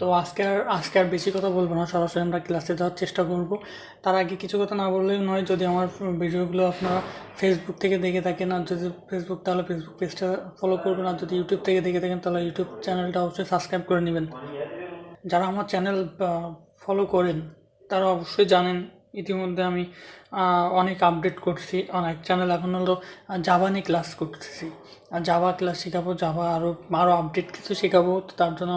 তো আজকে আর বেশি কথা বলবো না, সরাসরি আমরা ক্লাসে যাওয়ার চেষ্টা করব। তার আগে কিছু কথা না বললেই নয়, যদি আমার ভিডিওগুলো আপনারা ফেসবুক থেকে দেখে থাকেন, আর যদি ফেসবুক তাহলে ফেসবুক পেজটা ফলো করবেন, আর যদি ইউটিউব থেকে দেখে থাকেন তাহলে ইউটিউব চ্যানেলটা অবশ্যই সাবস্ক্রাইব করে নেবেন। যারা আমার চ্যানেল ফলো করেন তারা অবশ্যই জানেন ইতিমধ্যে আমি অনেক আপডেট করছি। অনেক চ্যানেল এখন হলো জাভা নিয়ে ক্লাস করতেছি, আর জাভা ক্লাস শেখাবো, জাভা আরও আপডেট কিছু শেখাবো। তো তার জন্য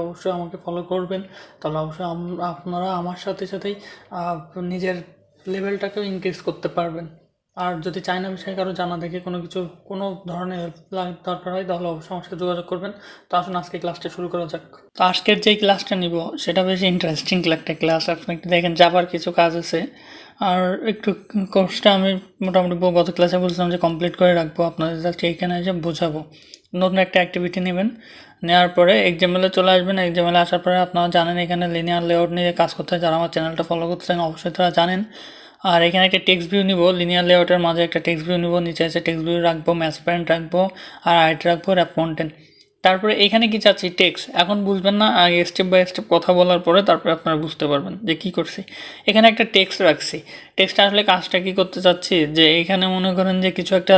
অবশ্যই আমাকে ফলো করবেন। তাহলে অবশ্যই আপনারা আমার সাথে সাথেই নিজের লেভেলটাকেও ইনক্রিজ করতে পারবেন। আর যদি চায়না বিষয়ে কারো জানা থাকে, কোনো ধরনের হেল্প দরকার হয়, তাহলে অবশ্যই আমার সাথে যোগাযোগ করবেন। তো আসুন আজকে ক্লাসটা শুরু করা যাক। তো আজকের যেই ক্লাসটা নিব সেটা বেশ ইন্টারেস্টিং একটা ক্লাস। আপনি একটু দেখেন, যাবার কিছু কাজ আছে, আর একটু কোর্সটা আমি মোটামুটি গত ক্লাসে বলছিলাম যে কমপ্লিট করে রাখবো, আপনাদের জাস্ট এইখানে এসে বোঝাবো। নতুন একটা অ্যাক্টিভিটি নেবেন, নেওয়ার পরে এক্সামেলে চলে আসবেন। এক্সামেলে আসার পরে আপনারা জানেন এখানে লিনিয়ার লেআউট নিয়ে কাজ করতে হয়। যারা আমার চ্যানেলটা ফলো করতেছেন অবশ্যই তারা জানেন। আর এখানে একটা টেক্সট ভিউ নিব, লিনিয়ার লেআউটের মাঝে একটা টেক্সট ভিউ নিব, নিচে এসে টেক্সট ভিউ রাখবো, ম্যাথ প্যারেন্ট রাখবো, আর আইট রাখবো, র্যাপ কন্টেন্ট। তারপরে এখানে কি চাচ্ছি, টেক্সট। এখন বুঝবেন না, আগে স্টেপ বাই স্টেপ কথা বলার পরে তারপরে আপনারা বুঝতে পারবেন যে কী করছি। এখানে একটা টেক্সট রাখছি। টেক্সটটা আসলে কাজটা কী করতে চাচ্ছি, যে এখানে মনে করেন যে কিছু একটা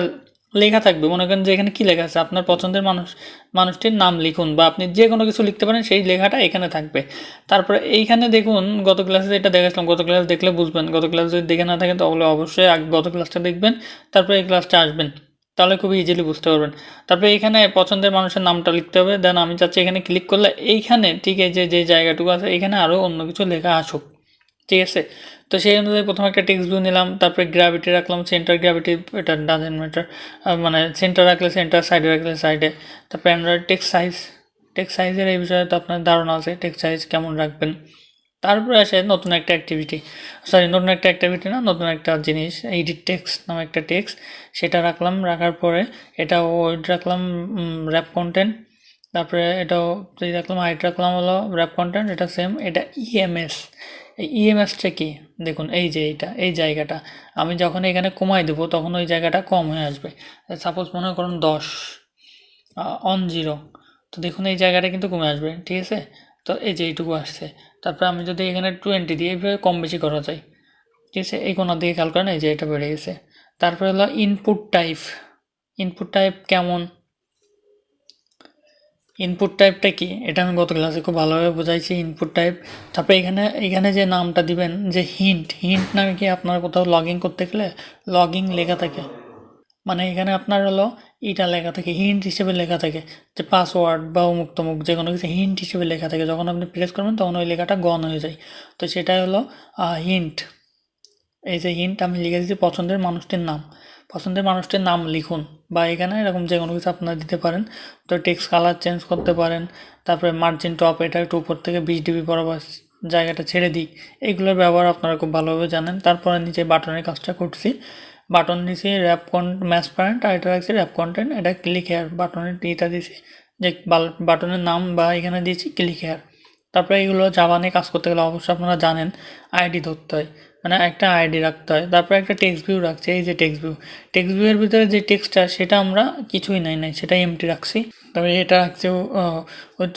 লেখা থাকবে। মনে করেন যে এখানে কী লেখা আছে, আপনার পছন্দের মানুষটির নাম লিখুন, বা আপনি যে কোনো কিছু লিখতে পারেন, সেই লেখাটা এখানে থাকবে। তারপরে এইখানে দেখুন, গত ক্লাসে এটা দেখাচ্ছিলাম, গত ক্লাস দেখলে বুঝবেন। গত ক্লাস যদি দেখে না থাকেন তাহলে অবশ্যই আগে গত ক্লাসটা দেখবেন, তারপরে এই ক্লাসটা আসবেন, তাহলে খুবই ইজিলি বুঝতে পারবেন। তারপরে এখানে পছন্দের মানুষের নামটা লিখতে হবে। দেন আমি চাচ্ছি এখানে ক্লিক করলে এইখানে ঠিক এই যে জায়গাটুকু আছে এখানে আরও অন্য কিছু লেখা আসুক, ঠিক আছে। তো সেই অনুযায়ী প্রথমে একটা টেক্সট ভিউ নিলাম, তারপরে গ্র্যাভিটি রাখলাম, সেন্টার গ্র্যাভিটি, এটা ডাজেন্ট ম্যাটার, মানে সেন্টার রাখলে সেন্টার, সাইডে রাখলে সাইডে। তারপরে অ্যান্ড্রয়েড টেক্সট সাইজের এই বিষয়ে তো আপনার ধারণা আছে, টেক্সট সাইজ কেমন রাখবেন। তারপরে আসে নতুন একটা অ্যাক্টিভিটি না, নতুন একটা জিনিস, এডিট টেক্সট নামে একটা টেক্সট, সেটা রাখলাম। রাখার পরে এটা ওয়েট রাখলাম, র্যাপ কন্টেন্ট। তারপরে এটাও রাখলাম, হাইট রাখলাম হলো র্যাপ কন্টেন্ট, এটা সেম। এটা ইএমএস। এই ইএমএসটা কি, দেখুন এই যে এই জায়গাটা আমি যখন এখানে কমাই দেবো তখন ওই জায়গাটা কম হয়ে আসবে। সাপোজ মনে করুন 10 অন 0, তো দেখুন এই জায়গাটা কিন্তু কমে আসবে, ঠিক আছে। তো এই যে এইটুকু আসছে। তারপরে আমি যদি এখানে 20 দিই, এইভাবে কম বেশি করা যায়, ঠিক আছে। এই কোনার দিকে খেয়াল করেন, এই যে এটা বেড়ে গেছে। তারপরে হলো ইনপুট টাইপ কেমন, ইনপুট টাইপটা কি, এটা আমি গত ক্লাসে খুব ভালোভাবে বোঝাইছি ইনপুট টাইপ। তারপরে এখানে যে নামটা দিবেন, যে হিন্ট নামে কি আপনার কোথাও লগ ইন করতে গেলে লগইন লেখা থাকে, মানে এখানে আপনার হলো এটা লেখা থাকে, হিন্ট হিসেবে লেখা থাকে, যে পাসওয়ার্ড বা অমুক তমুক যে কোনো কিছু হিন্ট হিসেবে লেখা থাকে। যখন আপনি প্রেস করবেন তখন ওই লেখাটা গন হয়ে যায়। তো সেটাই হলো হিন্ট। এই যে হিন্ট আমি লিখে দিচ্ছি পছন্দের মানুষটির নাম লিখুন, বা এখানে এরকম যে কোনো কিছু আপনারা দিতে পারেন। তো টেক্সট কালার চেঞ্জ করতে পারেন। তারপরে মার্জিন টপ, এটা একটু উপর থেকে 20 dB বরাবর জায়গাটা ছেড়ে দিই। এইগুলোর ব্যবহার আপনারা খুব ভালোভাবে জানেন। তারপরে নিচে বাটনের কাজটা করছি, বাটন দিছি ম্যাচ প্যারেন্ট, আর এটা রাখছি র্যাপ কন্টেন্ট। এটা ক্লিক হেয়ার বাটনের এটা দিছি, যে বাটনের নাম, বা এখানে দিয়েছি ক্লিক হেয়ার। তারপরে এইগুলো জাভা নিয়ে কাজ করতে গেলে অবশ্যই আপনারা জানেন আইডি ধরতে হয়, মানে একটা আইডি রাখতে হয়। তারপরে একটা টেক্সট ভিউ রাখছি, এই যে টেক্সট ভিউয়ের ভিতরে যে টেক্সটটা সেটা আমরা কিছুই নাই সেটা এমটি রাখছি। তবে এটা রাখছি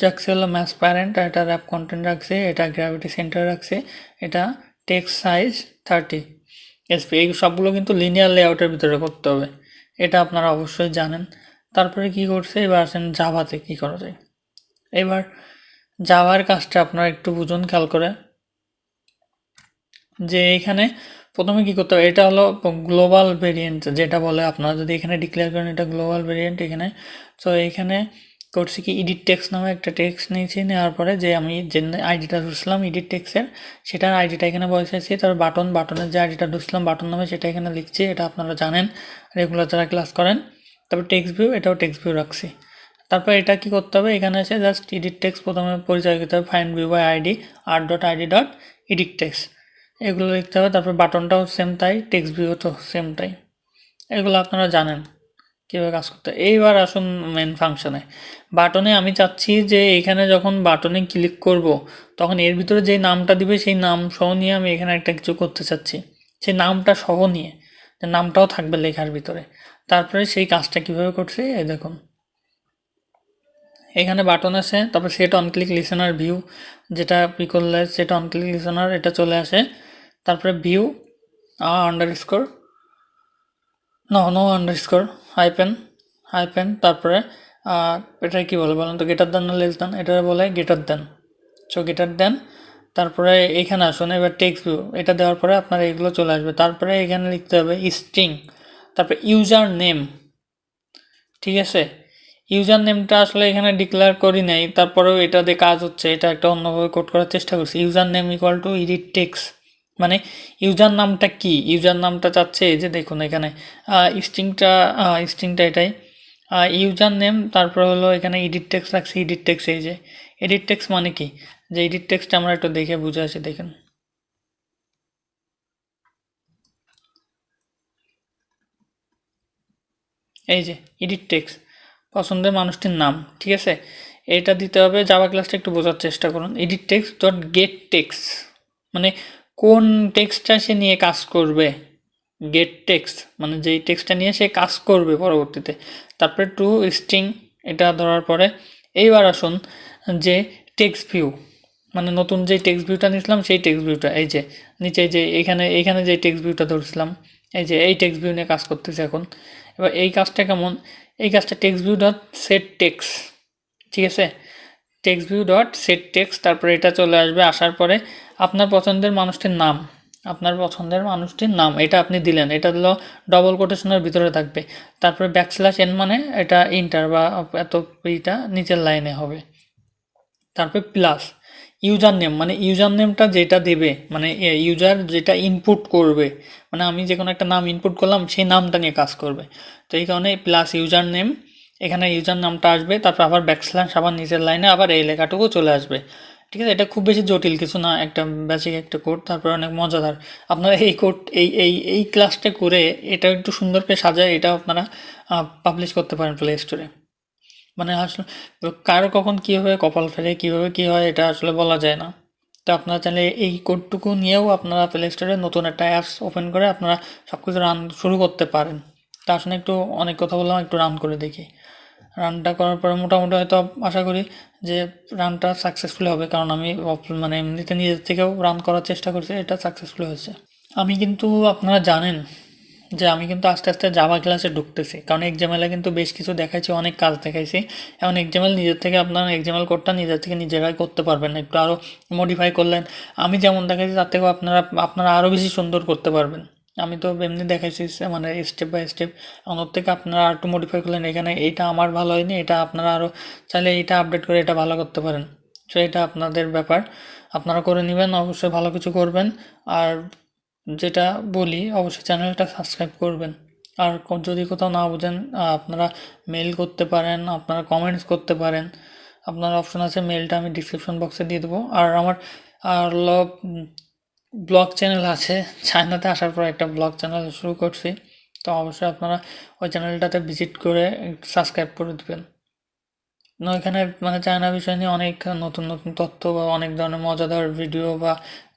রাখছি হলো ম্যাথ প্যারেন্ট, আর এটা র্যাপ কন্টেন্ট রাখছি, এটা গ্র্যাভিটি সেন্টার রাখছি, এটা টেক্সট সাইজ 30 এসপি। এই সবগুলো কিন্তু লিনিয়ার লেআউটের ভিতরে করতে হবে, এটা আপনারা অবশ্যই জানেন। তারপরে কি করছে, এবার আসেন জাভাতে কি করা যায়। এবার জাভার কাজটা আপনারা একটু বুঝুন খেয়াল করে, যে এখানে প্রথমে কি করতে হবে, এটা হলো গ্লোবাল ভেরিয়েন্ট যেটা বলে। আপনারা যদি এখানে ডিক্লেয়ার করেন এটা গ্লোবাল ভেরিয়েন্ট এখানে। তো এখানে করছি কি, এডিট টেক্সট নামে একটা টেক্সট নিয়েছি, নেওয়ার পরে যে আমি যে আইডিটা ঢুকছিলাম এডিট টেক্সটের, সেটার আইডিটা এখানে বসাইছি। তারপর বাটনের যে আইডিটা ঢুকছিলাম বাটন নামে, সেটা এখানে লিখছি। এটা আপনারা জানেন রেগুলার যারা ক্লাস করেন। তারপর টেক্সট ভিউ, এটাও টেক্সট ভিউ রাখছি। তারপর এটা কি করতে হবে, এখানে এসে জাস্ট এডিট টেক্সট প্রথমে পরিচয় করতে হবে, find view by ID r.id.edit text, এগুলো লিখতে হবে। তারপর বাটনটাও সেম তাই, টেক্সট ভিউ তো সেম তাই। এগুলো আপনারা জানেন কীভাবে কাজ করতে। এইবার আসুন মেন ফাংশনে। বাটনে আমি চাচ্ছি যে এখানে যখন বাটনে ক্লিক করব তখন এর ভিতরে যে নামটা দিবে সেই নাম সহ নিয়ে আমি এখানে একটা কিছু করতে চাচ্ছি, সেই নামটা সহ নিয়ে, নামটাও থাকবে লেখার ভিতরে। তারপরে সেই কাজটা কিভাবে করছে এই দেখুন, এখানে বাটন আছে, তারপর set on click listener view, যেটা কি করলে সেট অন ক্লিক লিসেনার এটা চলে আসে। তারপরে view underscore no underscore hyphen তারপরে এটা কি বলে বলেন তো, গ্রেটার দ্যান না লেস দ্যান? এটা বলে greater than. So greater than, তারপরে এখানে আসুন, এবার টেক্সট ভিউ এটা দেওয়ার পরে আপনার এগুলো চলে আসবে। তারপরে এখানে লিখতে হবে স্ট্রিং, তারপরে ইউজার নেম, ঠিক আছে। ইউজার নেমটা আসলে এখানে ডিক্লেয়ার করি নাই, তারপরেও এটা দিয়ে কাজ হচ্ছে, এটা একটা অন্যভাবে কোড করার চেষ্টা করছি। User name equal to edit text, মানে ইউজার নামটা কি, ইউজার নামটা চাচ্ছে এই যে দেখুন এখানে স্ট্রিংটা এটাই ইউজার নেম। তারপর হলো এখানে এডিট টেক্সট রাখছি, এডিট টেক্সট, এই যে এডিট টেক্সট মানে কি, যে এডিট টেক্সট আমরা একটু দেখে বুঝে আসি। দেখেন এই যে এডিট টেক্সট, পছন্দের মানুষটির নাম, ঠিক আছে। এটা দিতে হবে। জাভা ক্লাসটা একটু বোঝার চেষ্টা করুন। Edit text dot gate text মানে কোন টেক্সটটা সে নিয়ে কাজ করবে, গেট টেক্সট মানে যেই টেক্সটটা নিয়ে সে কাজ করবে পরবর্তীতে। তারপরে টু স্ট্রিং এটা ধরার পরে এইবার আসুন যে টেক্সট ভিউ, মানে নতুন যে টেক্সট ভিউটা নিয়েছিলাম সেই টেক্সট ভিউটা, এই যে নিচে যে এখানে যে টেক্সট ভিউটা ধরছিলাম, এই যে এই টেক্সট ভিউ নিয়ে কাজ করতেছে এখন। এবার এই কাজটা কেমন, এই কাজটা text view dot set text, ঠিক আছে, text view dot set text. তারপরে এটা চলে আসবে, আসার পরে আপনার পছন্দের মানুষটির নাম, এটা আপনি দিলেন, এটা হলো ডবল কোটেশনের ভিতরে থাকবে। তারপরে ব্যাকস্ল্যাশ n মানে এটা ইন্টার বা এত এইটা নিচের লাইনে হবে। তারপরে প্লাস ইউজার নেম, মানে ইউজার নেমটা যেটা দেবে, মানে ইউজার যেটা ইনপুট করবে, মানে আমি যে কোনো একটা নাম ইনপুট করলাম সেই নামটা নিয়ে কাজ করবে। তো এই কারণে প্লাস ইউজার নেম, এখানে ইউজার নামটা আসবে, তারপর আবার ব্যাকস্ল্যাশ, আবার নিচের লাইনে আবার এই লেখাটুকু চলে আসবে, ঠিক আছে। এটা খুব বেশি জটিল কিছু না, একটা বেসিক একটা কোড, তারপর অনেক মজাদার। আপনারা এই কোড এই ক্লাসটা করে এটা একটু সুন্দর করে সাজায় এটা আপনারা পাবলিশ করতে পারেন প্লে স্টোরে। মানে আসলে কারো কখন কীভাবে কপাল ফেলে, কীভাবে কী হয় এটা আসলে বলা যায় না। তো আপনারা চাইলে এই কোডটুকু নিয়েও আপনারা প্লে স্টোরে নতুন একটা অ্যাপস ওপেন করে আপনারা সব কিছু রান শুরু করতে পারেন। তা আসলে একটু অনেক কথা বললাম, একটু রান করে দেখি। রানটা করার পরে মোটামুটি হয়তো আশা করি যে রানটা সাকসেসফুল হবে, কারণ আমি মানে এমনিতে নিজের থেকেও রান করার চেষ্টা করছি, এটা সাকসেসফুল হয়েছে। আমি কিন্তু আপনারা জানেন যে আমি কিন্তু আস্তে আস্তে জাভা ক্লাসে ঢুকতেছি, কারণ এক্সামেলে কিন্তু বেশ কিছু দেখাইছি, অনেক কাজ দেখাইছি। এখন এক্সামেল নিজের থেকে আপনারা এক্সামেল কোডটা নিজের থেকে নিজেরাই করতে পারবেন, একটু আরও মডিফাই করলেন। আমি যেমন দেখাইছি তার থেকেও আপনারা আরও বেশি সুন্দর করতে পারবেন। আমি তো এমনি দেখাইছি মানে স্টেপ বাই স্টেপ, ওর থেকে আপনারা আর একটু মডিফাই করলেন। এখানে এইটা আমার ভালো হয়নি, এটা আপনারা আরও চাইলে এইটা আপডেট করে এটা ভালো করতে পারেন। সো এটা আপনাদের ব্যাপার, আপনারা করে নেবেন, অবশ্যই ভালো কিছু করবেন। আর যেটা বলি অবশ্যই চ্যানেলটা সাবস্ক্রাইব করবেন। আর যদি কোথাও না বোঝেন আপনারা মেল করতে পারেন, আপনারা কমেন্টস করতে পারেন, আপনার অপশন আছে, মেলটা আমি ডিসক্রিপশন বক্সে দিয়ে দেবো। আর আমার ব্লগ চ্যানেল আছে, চায়নাতে আসার পর একটা ব্লগ চ্যানেল শুরু করছি, তো অবশ্যই আপনারা ওই চ্যানেলটাতে ভিজিট করে সাবস্ক্রাইব করে দেবেন। এখানে মানে চায়না বিষয় নিয়ে অনেক নতুন নতুন তথ্য বা অনেক ধরনের মজাদার ভিডিও বা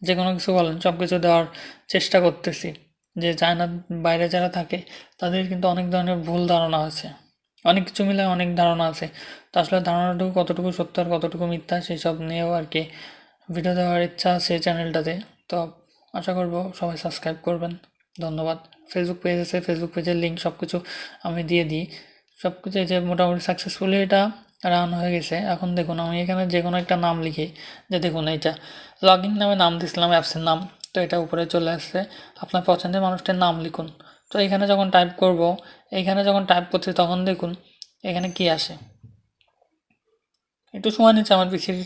যে কোনো কিছু বলেন সব কিছু দেওয়ার চেষ্টা করতেছি। যে চায়নার বাইরে যারা থাকে তাদের কিন্তু অনেক ধরনের ভুল ধারণা আছে, অনেক কিছু মিলে অনেক ধারণা আছে। তো আসলে ধারণাটুকু কতটুকু সত্য আর কতটুকু মিথ্যা সেই সব নিয়েও আর কি ভিডিও দেওয়ার ইচ্ছা আছে চ্যানেলটাতে। তো আশা করব সবাই সাবস্ক্রাইব করবেন। ধন্যবাদ। ফেসবুক পেজ আছে, ফেসবুক পেজের লিঙ্ক সব কিছু আমি দিয়ে দিই। সব কিছু যে মোটামুটি সাকসেসফুলি এটা রান হয়ে গেছে। এখন দেখুন আমি এখানে যে কোনো একটা নাম লিখি, যে দেখুন এইটা লগ ইন নামে নাম দিয়েছিলাম অ্যাপসের নাম, তো এটা উপরে চলে আসছে। আপনার পছন্দের মানুষটার নাম লিখুন। তো এখানে যখন টাইপ করব, এইখানে যখন টাইপ করছি তখন দেখুন এখানে কি আসে। একটু সময় নিচ্ছে আমার পিছিয়ে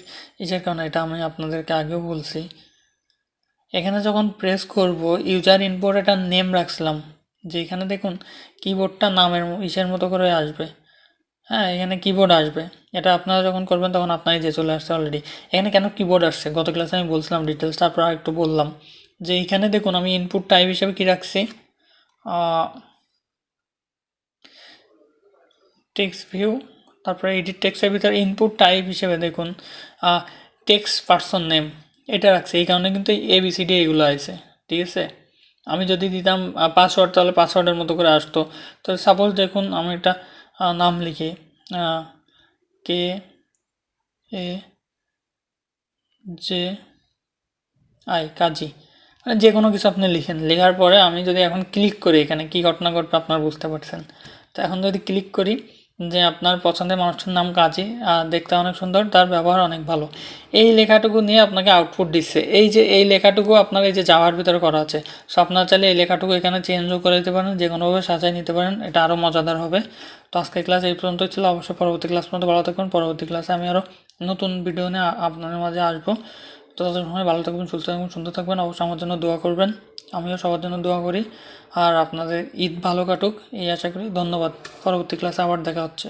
ইসের কারণে, এটা আমি আপনাদেরকে আগেও বলছি। এখানে যখন প্রেস করব ইউজার ইনপুট একটা নেম রাখছিলাম, যে এখানে দেখুন কিবোর্ডটা নামের ইসের মতো করে আসবে। হ্যাঁ, এখানে কিবোর্ড আসবে। এটা আপনারা যখন করবেন তখন আপনারই যে চলে আসছে অলরেডি। এখানে কেন কিবোর্ড আসছে গত ক্লাসে আমি বলছিলাম ডিটেলস, তারপর একটু বললাম যে এখানে দেখুন আমি ইনপুট টাইপ হিসেবে কি রাখছি, টেক্সট ভিউ, তারপরে এডিট টেক্সটের ভিতরে ইনপুট টাইপ হিসেবে দেখুন টেক্সট পার্সন নেম এটা রাখছে। এই কারণে কিন্তু ABCD এগুলো আছে, ঠিক আছে। আমি যদি দিতাম পাসওয়ার্ড তাহলে পাসওয়ার্ডের মতো করে আসতো। তো সাপোজ দেখুন আমি একটা নাম লিখি, কে এ জে আই, কাজী, মানে যে কোনো কিছু আপনি লিখেন। লেখার পরে আমি যদি এখন ক্লিক করি, এখানে কী ঘটনা ঘটবে আপনারা বুঝতে পারছেন। তো এখন যদি ক্লিক করি যে আপনার পছন্দের মানুষটার নাম কাজী, দেখতে অনেক সুন্দর, তার ব্যবহার অনেক ভালো, এই লেখাটুকু নিয়ে আপনাকে আউটপুট দিচ্ছে। এই যে এই লেখাটুকু আপনার এই যে জাভার ভিতরে করা আছে, সো আপনারা চাইলে এই লেখাটুকু এখানে চেঞ্জও করে দিতে পারেন, যে কোনোভাবে সাজাই নিতে পারেন, এটা আরও মজাদার হবে। তো আজকের ক্লাস এই পর্যন্তই ছিল। অবশ্যই পরবর্তী ক্লাস পর্যন্ত ভালো থাকবেন। পরবর্তী ক্লাসে আমি আরও নতুন ভিডিও নিয়ে আপনাদের মাঝে আসবো। তো ততক্ষণ সময় ভালো থাকবেন, সুস্থ থাকবেন, সুন্দর থাকবেন। অবশ্যই আমার জন্য দোয়া করবেন, আমিও সবার জন্য দোয়া করি। আর আপনাদের ঈদ ভালো কাটুক এই আশা করি। ধন্যবাদ। পরবর্তী ক্লাসে আবার দেখা হচ্ছে।